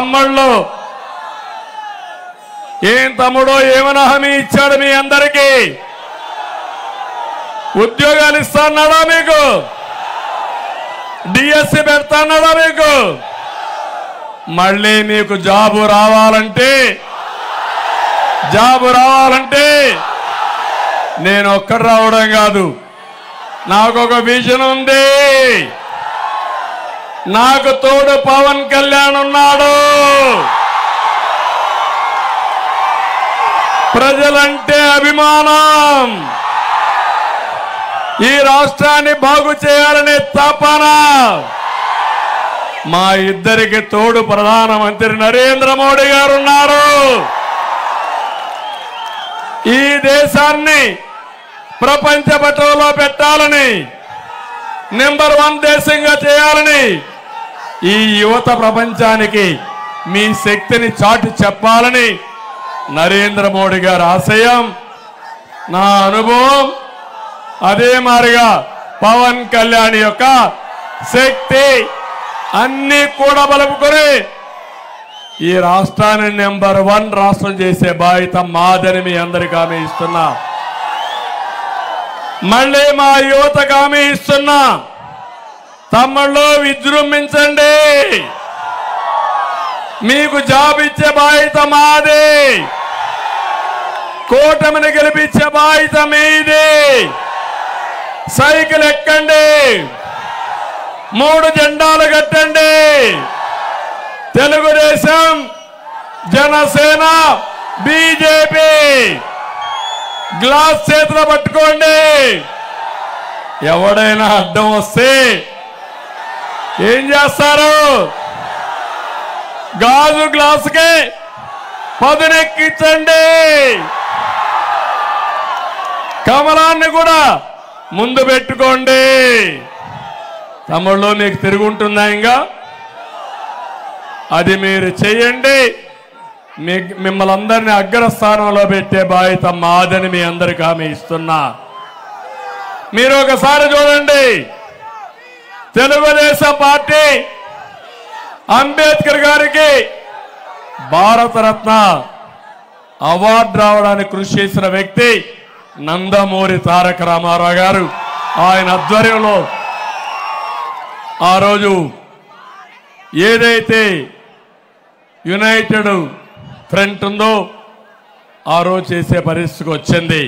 తమ్ముళ్ళు ఏం తమ్ముడో ఏమన్నా హామీ ఇచ్చాడు మీ అందరికీ? ఉద్యోగాలు ఇస్తాన్నాడా మీకు? డిఎస్సి పెడతాన్నాడా మీకు? మళ్ళీ మీకు జాబు రావాలంటే నేను ఒక్కడు రావడం కాదు, నాకు ఒక విజన్ ఉంది. నాకు తోడు పవన్ కళ్యాణ్ ఉన్నాడు. ప్రజలంటే అభిమానం, ఈ రాష్ట్రాన్ని బాగు చేయాలనే తపన. మా ఇద్దరికి తోడు ప్రధానమంత్రి నరేంద్ర మోడీ గారు ఉన్నారు. ఈ దేశాన్ని ప్రపంచ పటంలో పెట్టాలని, నెంబర్ 1 దేశంగా చేయాలని, ఈ యువత ప్రపంచానికి మీ శక్తిని చాటి చెప్పాలని నరేంద్ర మోడీ గారి ఆశయం. నా అనుభవం అదే మారిగా పవన్ కళ్యాణ్ యొక్క శక్తి అన్ని కూడా బలుపుకొని ఈ రాష్ట్రాన్ని నెంబర్ 1 రాష్ట్రం చేసే బాధ్యత మాదని మీ అందరికీ హామీ ఇస్తున్నా. మళ్ళీ మా యువతకు హామీ ఇస్తున్నా, తమ్ముళ్ళు విజృంభించండి, మీకు జాబ్ ఇచ్చే బాధ్యత మాది, కూటమిని గెలిపించే బాధ్యత మీది. సైకిల్ ఎక్కండి, 3 జెండాలు కట్టండి, తెలుగుదేశం, జనసేన, బీజేపీ. గ్లాస్ చేతిలో పట్టుకోండి. ఎవడైనా అడ్డం వస్తే ఏం చేస్తారు? గాజు గ్లాసుకి పదునెక్కించండి, కమలాన్ని కూడా ముందు పెట్టుకోండి. తమ్ముళ్ళు మీకు తిరుగుంటుందా? ఇంకా అది మీరు చేయండి. మిమ్మల్ని అందరినీ అగ్రస్థానంలో పెట్టే బాధ్యత మాదని మీ అందరికీ హామీ ఇస్తున్నా. మీరు ఒకసారి చూడండి, తెలుగుదేశం పార్టీ అంబేద్కర్ గారికి భారతరత్న అవార్డు రావడానికి కృషి చేసిన వ్యక్తి నందమూరి తారక రామారావు గారు. ఆయన ఆధ్వర్యంలో ఆ రోజు ఏదైతే యునైటెడ్ ఫ్రంట్ ఉందో ఆ రోజు చేసే పరిస్థితికి వచ్చింది.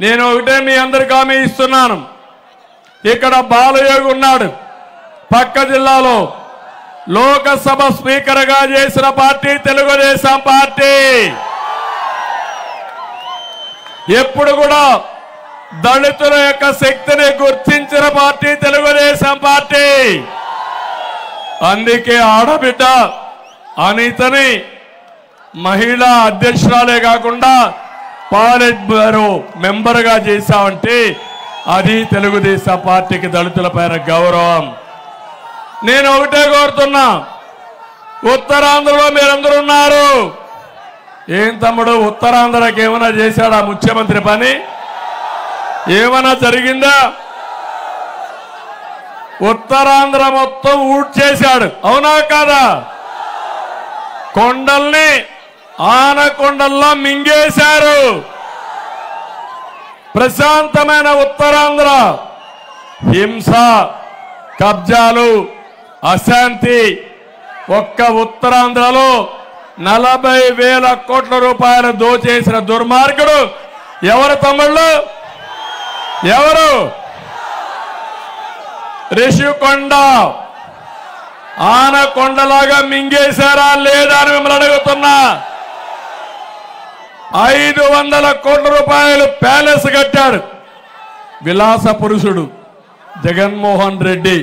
నేను ఒకటే మీ అందరికీ హామీ ఇస్తున్నాను, ఇక్కడ బాలయోగి ఉన్నాడు, పక్క జిల్లాలో లోకసభ స్పీకర్గా చేసిన పార్టీ తెలుగుదేశం పార్టీ. ఎప్పుడు కూడా దళితుల యొక్క శక్తిని గుర్తించిన పార్టీ తెలుగుదేశం పార్టీ. అందుకే ఆడబిడ్డ అనితని మహిళా అధ్యక్షురాలే కాకుండా పార్లమెంట్ బ్యూరో మెంబర్గా చేశామంటే అది తెలుగుదేశం పార్టీకి దళితుల పైన గౌరవం. నేను ఒకటే కోరుతున్నా, ఉత్తరాంధ్రలో మీరందరూ ఉన్నారు. ఏం తమ్ముడు, ఉత్తరాంధ్రకి ఏమైనా చేశాడా ముఖ్యమంత్రి పని? ఏమైనా జరిగిందా? ఉత్తరాంధ్ర మొత్తం ఊడ్చేశాడు, అవునా కాదా? కొండల్ని ఆనకొండల్లో మింగేశారు. ప్రశాంతమైన ఉత్తరాంధ్ర హింస, కబ్జాలు, అశాంతి. ఒక్క ఉత్తరాంధ్రలో 40,000 కోట్ల రూపాయలు దోచేసిన దుర్మార్గుడు ఎవరు తమ్ముళ్ళు? ఎవరు? రిషికొండ ఆనకొండలాగా మింగేశారా లేదా అని మిమ్మల్ని అడుగుతున్నా. 500 కోట్ల రూపాయలు ప్యాలెస్ కట్టాడు విలాస పురుషుడు జగన్మోహన్ రెడ్డి.